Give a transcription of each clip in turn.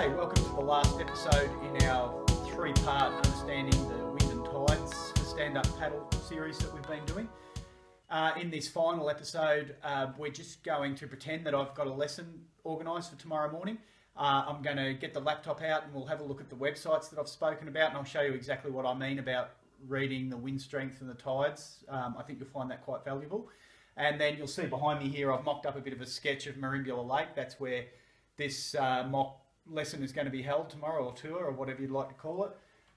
Okay, welcome to the last episode in our three-part Understanding the Wind and Tides stand-up paddle series that we've been doing. In this final episode, we're just going to pretend that I've got a lesson organised for tomorrow morning. I'm going to get the laptop out and we'll have a look at the websites that I've spoken about, and I'll show you exactly what I mean about reading the wind strength and the tides. I think you'll find that quite valuable. And then you'll see behind me here, I've mocked up a bit of a sketch of Merimbula Lake. That's where this mock lesson is going to be held tomorrow, or tour, or whatever you'd like to call it.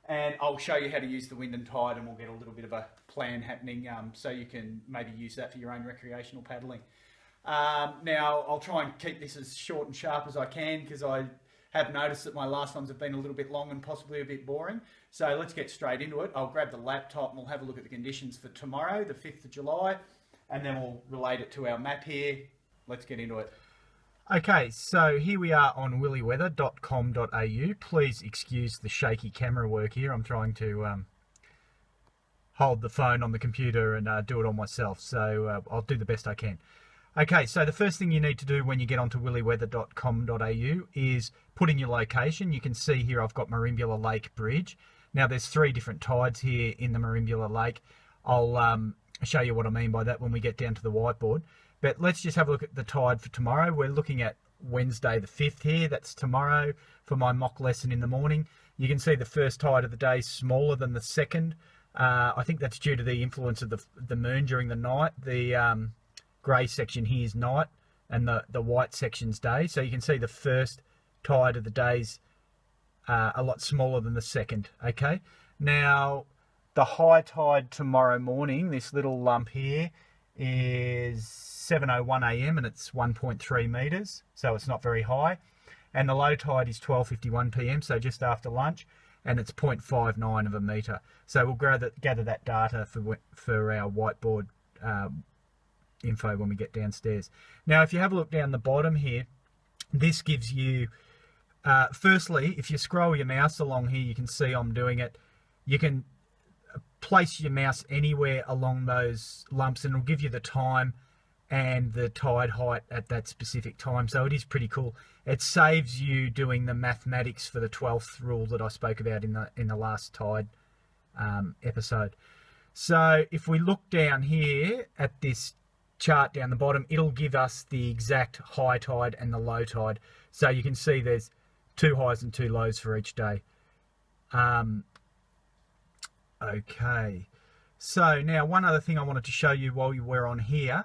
And I'll show you how to use the wind and tide, and we'll get a little bit of a plan happening so you can maybe use that for your own recreational paddling. Now, I'll try and keep this as short and sharp as I can, because I have noticed that my last ones have been a little bit long and possibly a bit boring. So let's get straight into it. I'll grab the laptop and we'll have a look at the conditions for tomorrow, the 5th of July, and then we'll relate it to our map here. Let's get into it. Okay, so here we are on willyweather.com.au. Please excuse the shaky camera work here. I'm trying to hold the phone on the computer and do it all myself, so I'll do the best I can. Okay, so the first thing you need to do when you get onto willyweather.com.au is put in your location. You can see here I've got Merimbula Lake Bridge. Now there's 3 different tides here in the Merimbula Lake. I'll show you what I mean by that when we get down to the whiteboard. But let's just have a look at the tide for tomorrow. We're looking at Wednesday the 5th here. That's tomorrow for my mock lesson in the morning. You can see the first tide of the day is smaller than the second. I think that's due to the influence of the moon during the night. The grey section here is night and the white section's day. So you can see the first tide of the day's a lot smaller than the second. Okay. Now, the high tide tomorrow morning, this little lump here, is 7:01 a.m. and it's 1.3 metres, so it's not very high. And the low tide is 12:51 p.m, so just after lunch, and it's 0.59 of a metre. So we'll gather that data for our whiteboard info when we get downstairs. Now, if you have a look down the bottom here, this gives you, firstly, if you scroll your mouse along here, you can see I'm doing it. You can place your mouse anywhere along those lumps and it'll give you the time and the tide height at that specific time. So it is pretty cool. It saves you doing the mathematics for the 12th rule that I spoke about in the last tide episode. So if we look down here at this chart down the bottom, it'll give us the exact high tide and the low tide. So you can see there's 2 highs and 2 lows for each day. Okay, so now one other thing I wanted to show you while you were on here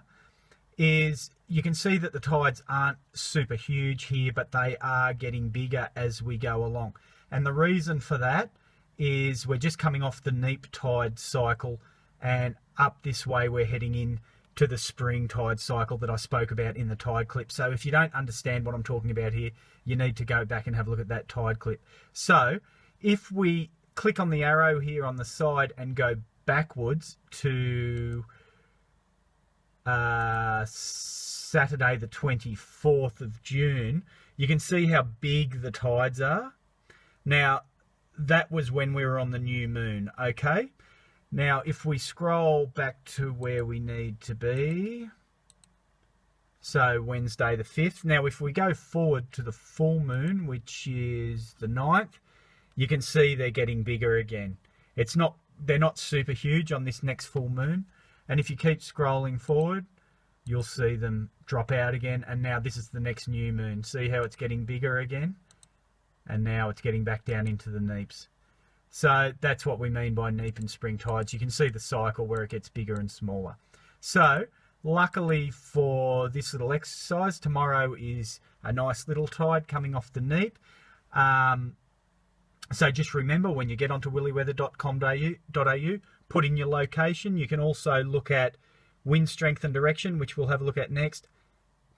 is you can see that the tides aren't super huge here, but they are getting bigger as we go along. And the reason for that is we're just coming off the neap tide cycle, and up this way we're heading in to the spring tide cycle that I spoke about in the tide clip. So if you don't understand what I'm talking about here, you need to go back and have a look at that tide clip. So if we click on the arrow here on the side and go backwards to Saturday the 24th of June, you can see how big the tides are. Now, that was when we were on the new moon, okay? Now, if we scroll back to where we need to be, so Wednesday the 5th. Now, if we go forward to the full moon, which is the 9th, you can see they're getting bigger again. They're not super huge on this next full moon. And if you keep scrolling forward, you'll see them drop out again. And now this is the next new moon. See how it's getting bigger again? And now it's getting back down into the neaps. So that's what we mean by neap and spring tides. You can see the cycle where it gets bigger and smaller. So luckily for this little exercise, tomorrow is a nice little tide coming off the neap. So just remember, when you get onto willyweather.com.au, put in your location. You can also look at wind strength and direction, which we'll have a look at next,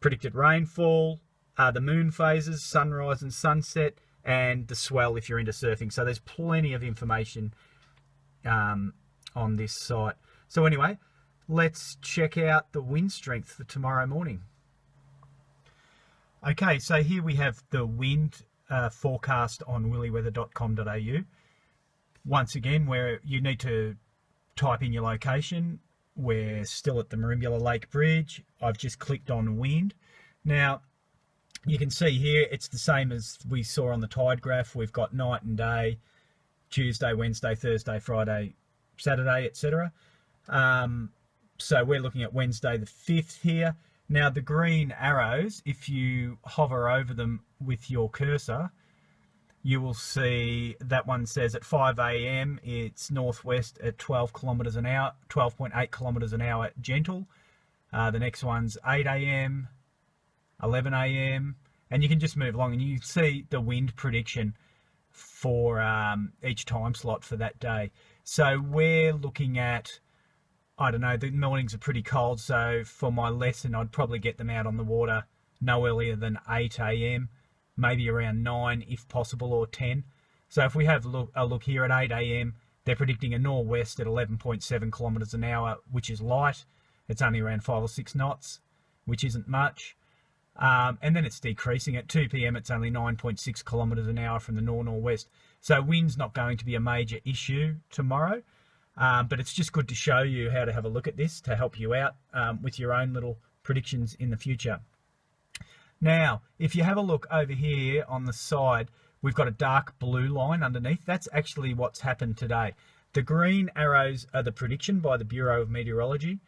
predicted rainfall, the moon phases, sunrise and sunset, and the swell if you're into surfing. So there's plenty of information on this site. So anyway, let's check out the wind strength for tomorrow morning. Okay, so here we have the wind forecast on willyweather.com.au. Once again, where you need to type in your location. We're still at the Merimbula Lake Bridge. I've just clicked on wind. Now, You can see here it's the same as we saw on the tide graph. We've got night and day, Tuesday, Wednesday, Thursday, Friday, Saturday, etc. So we're looking at Wednesday the 5th here. Now the green arrows, if you hover over them with your cursor, you will see that one says at 5 a.m. it's northwest at 12 kilometres an hour, 12.8 kilometres an hour gentle. The next one's 8 a.m., 11 a.m. and you can just move along and you can see the wind prediction for each time slot for that day. So we're looking at, I don't know, the mornings are pretty cold, so for my lesson I'd probably get them out on the water no earlier than 8 a.m, maybe around 9 if possible, or 10. So if we have a look here at 8 a.m, they're predicting a northwest at 11.7 kilometres an hour, which is light. It's only around 5 or 6 knots, which isn't much. And then it's decreasing. At 2 p.m, it's only 9.6 kilometres an hour from the north-northwest. So wind's not going to be a major issue tomorrow. But it's just good to show you how to have a look at this to help you out with your own little predictions in the future. Now, if you have a look over here on the side, we've got a dark blue line underneath. That's actually what's happened today. The green arrows are the prediction by the Bureau of Meteorology.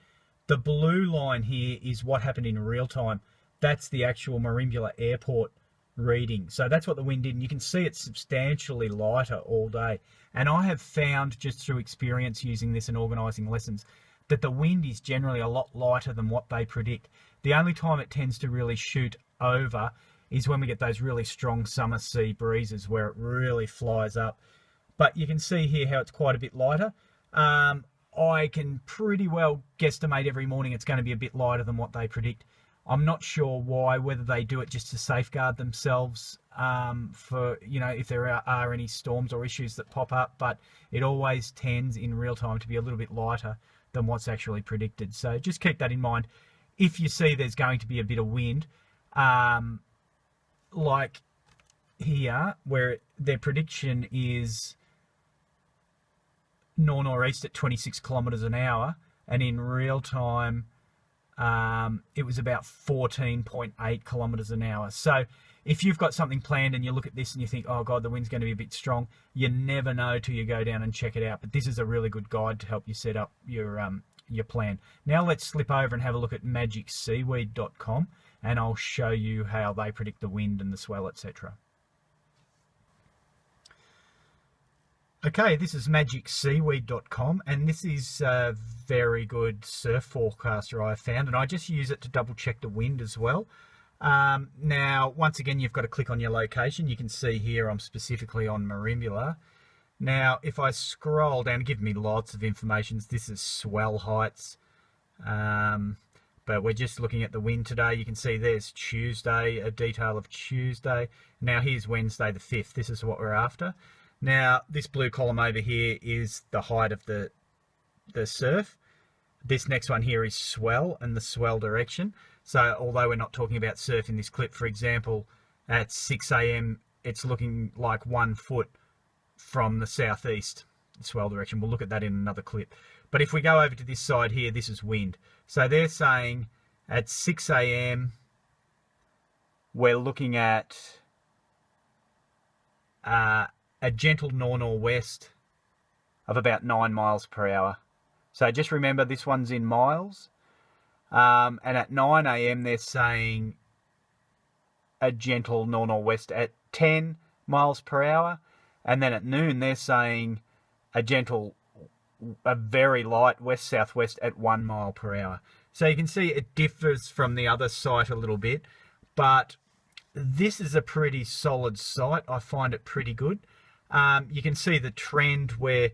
The blue line here is what happened in real time. That's the actual Merimbula Airport reading. So that's what the wind did, and you can see it's substantially lighter all day. And I have found, just through experience using this and organising lessons, that the wind is generally a lot lighter than what they predict. The only time it tends to really shoot over is when we get those really strong summer sea breezes where it really flies up. But you can see here how it's quite a bit lighter. I can pretty well guesstimate every morning it's going to be a bit lighter than what they predict. I'm not sure why, whether they do it just to safeguard themselves for, you know, if there are any storms or issues that pop up, but it always tends in real time to be a little bit lighter than what's actually predicted. So just keep that in mind. If you see there's going to be a bit of wind, like here, where their prediction is north-northeast at 26 kilometres an hour, and in real time, it was about 14.8 kilometres an hour. So if you've got something planned and you look at this and you think, oh God, the wind's going to be a bit strong, you never know till you go down and check it out. But this is a really good guide to help you set up your plan. Now let's slip over and have a look at magicseaweed.com, and I'll show you how they predict the wind and the swell, etc. Okay, this is magicseaweed.com, and this is a very good surf forecaster I found, and I just use it to double check the wind as well. Now, once again, you've got to click on your location. You can see here I'm specifically on Merimbula. Now, if I scroll down, give me lots of information. This is swell heights, but we're just looking at the wind today. You can see there's Tuesday, a detail of Tuesday. Now, here's Wednesday the 5th. This is what we're after. Now, this blue column over here is the height of the surf. This next one here is swell and the swell direction. So although we're not talking about surf in this clip, for example, at 6 a.m, it's looking like 1 foot from the southeast, the swell direction. We'll look at that in another clip. But if we go over to this side here, this is wind. So they're saying at 6 a.m, we're looking at a gentle north-northwest of about 9 miles per hour. So just remember, this one's in miles. And at 9 a.m, they're saying a gentle north-northwest at 10 miles per hour. And then at noon, they're saying a very light west-southwest at 1 mile per hour. So you can see it differs from the other site a little bit, but this is a pretty solid site. I find it pretty good. You can see the trend where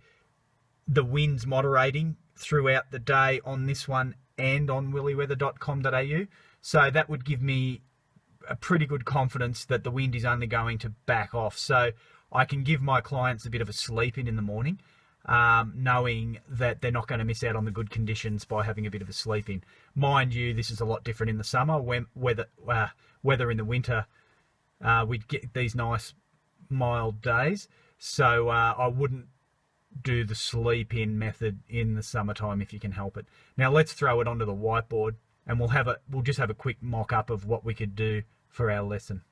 the wind's moderating throughout the day on this one and on willyweather.com.au. So that would give me a pretty good confidence that the wind is only going to back off. So I can give my clients a bit of a sleep in the morning, knowing that they're not going to miss out on the good conditions by having a bit of a sleep in. Mind you, this is a lot different in the summer. When weather in the winter, we'd get these nice mild days. So I wouldn't do the sleep in method in the summertime if you can help it. Now let's throw it onto the whiteboard, and we'll just have a quick mock up of what we could do for our lesson.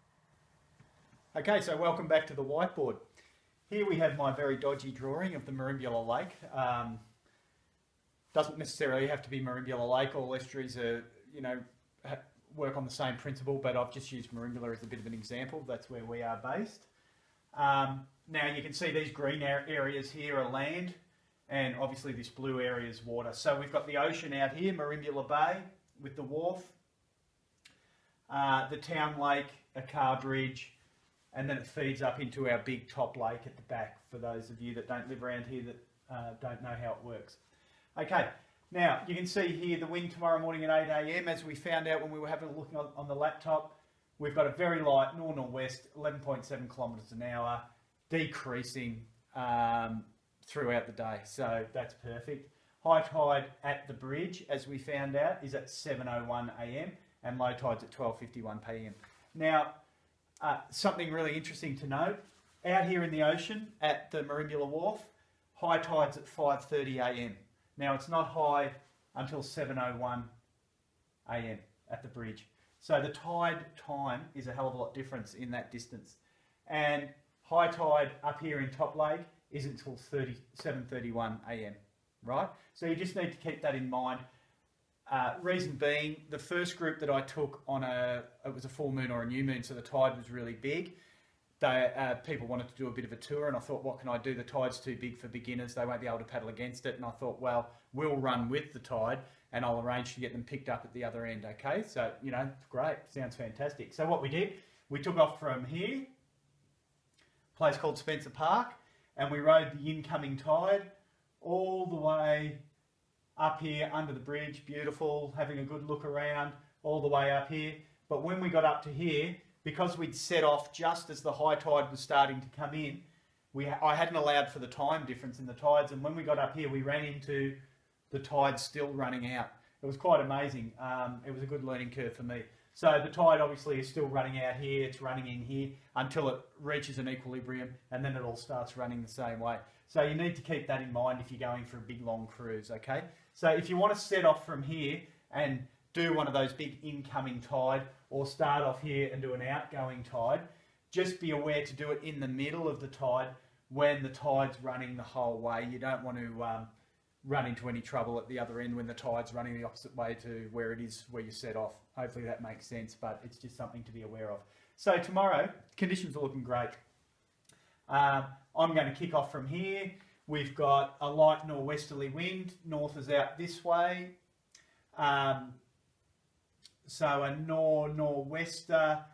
Okay, so welcome back to the whiteboard. Here we have my very dodgy drawing of the Merimbula Lake. Doesn't necessarily have to be Merimbula Lake. All estuaries are, work on the same principle, but I've just used Merimbula as a bit of an example. That's where we are based. Now you can see these green areas here are land, and obviously this blue area is water. So we've got the ocean out here, Merimbula Bay, with the wharf, the town lake, a car bridge, and then it feeds up into our big top lake at the back, for those of you that don't live around here that don't know how it works. Okay, now you can see here the wind tomorrow morning at 8 AM, as we found out when we were having a look on the laptop. We've got a very light north-northwest, 11.7 kilometres an hour, decreasing throughout the day, so that's perfect. High tide at the bridge, as we found out, is at 7:01 AM, and low tide's at 12:51 PM. Now, something really interesting to note, out here in the ocean at the Merimbula Wharf, high tide's at 5:30 AM. Now, it's not high until 7:01 AM at the bridge. So the tide time is a hell of a lot difference in that distance. And high tide up here in Top Lake isn't until 7:31 AM, right? So you just need to keep that in mind. Reason being, the first group that I took on it was a full moon or a new moon, so the tide was really big. People wanted to do a bit of a tour, and I thought, what can I do? The tide's too big for beginners. They won't be able to paddle against it. And I thought, well, we'll run with the tide, and I'll arrange to get them picked up at the other end, okay? So, great. Sounds fantastic. So what we did, we took off from here, a place called Spencer Park, and we rode the incoming tide all the way up here under the bridge, beautiful, having a good look around, all the way up here. But when we got up to here, because we'd set off just as the high tide was starting to come in, I hadn't allowed for the time difference in the tides, and when we got up here, we ran into the tide still running out. It was quite amazing. It was a good learning curve for me. So the tide obviously is still running out here, it's running in here until it reaches an equilibrium, and then it all starts running the same way. So you need to keep that in mind if you're going for a big long cruise, okay? So if you want to set off from here and do one of those big incoming tide, or start off here and do an outgoing tide, just be aware to do it in the middle of the tide when the tide's running the whole way. You don't want to run into any trouble at the other end when the tide's running the opposite way to where it is where you set off. Hopefully that makes sense, but it's just something to be aware of. So tomorrow, conditions are looking great. I'm going to kick off from here. We've got a light northwesterly wind. North is out this way. So a nor'wester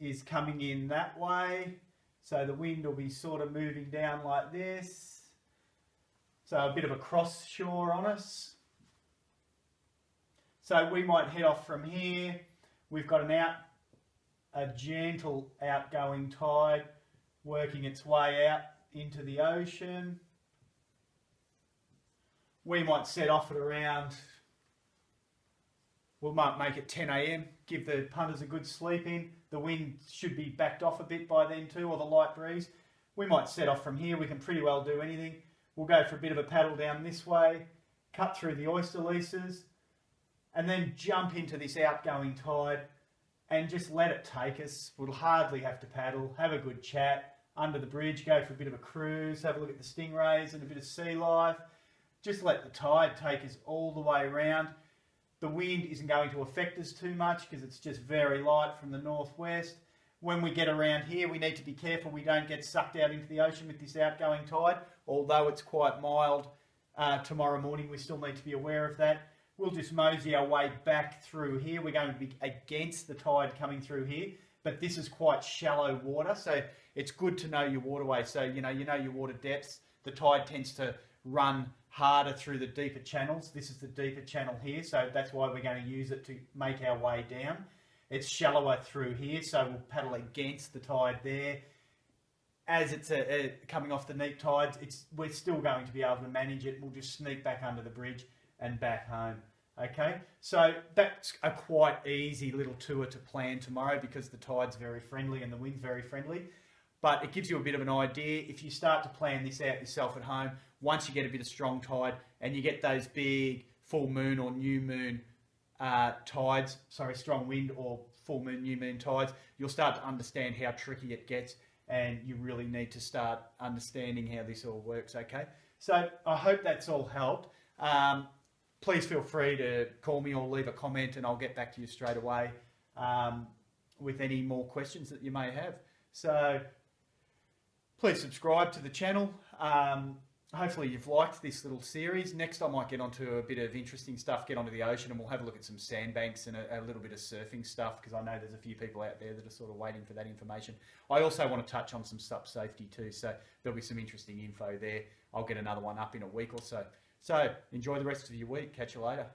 is coming in that way. So the wind will be sort of moving down like this. So a bit of a cross shore on us. So we might head off from here. We've got a gentle outgoing tide working its way out into the ocean. We might set off at around, we might make it 10 AM, give the punters a good sleep in. The wind should be backed off a bit by then too, or the light breeze. We might set off from here. We can pretty well do anything. We'll go for a bit of a paddle down this way, cut through the oyster leases, and then jump into this outgoing tide and just let it take us. We'll hardly have to paddle, have a good chat under the bridge, go for a bit of a cruise, have a look at the stingrays and a bit of sea life. Just let the tide take us all the way around. The wind isn't going to affect us too much because it's just very light from the northwest. When we get around here, we need to be careful we don't get sucked out into the ocean with this outgoing tide. Although it's quite mild tomorrow morning, we still need to be aware of that. We'll just mosey our way back through here. We're going to be against the tide coming through here, but this is quite shallow water, so it's good to know your waterway. So you know your water depths. The tide tends to run harder through the deeper channels. This is the deeper channel here, so that's why we're going to use it to make our way down. It's shallower through here, so we'll paddle against the tide there. As it's coming off the neap tides, we're still going to be able to manage it. We'll just sneak back under the bridge and back home. Okay, so that's a quite easy little tour to plan tomorrow because the tide's very friendly and the wind's very friendly. But it gives you a bit of an idea. If you start to plan this out yourself at home, once you get a bit of strong tide and you get those big full moon or new moon tides, sorry, strong wind or full moon, new moon tides, you'll start to understand how tricky it gets, and you really need to start understanding how this all works, okay? So I hope that's all helped. Please feel free to call me or leave a comment, and I'll get back to you straight away with any more questions that you may have. So please subscribe to the channel. Hopefully you've liked this little series. Next I might get onto a bit of interesting stuff, get onto the ocean, and we'll have a look at some sandbanks and a little bit of surfing stuff, because I know there's a few people out there that are sort of waiting for that information. I also want to touch on some SUP safety too, so there'll be some interesting info there. I'll get another one up in a week or so. So enjoy the rest of your week. Catch you later.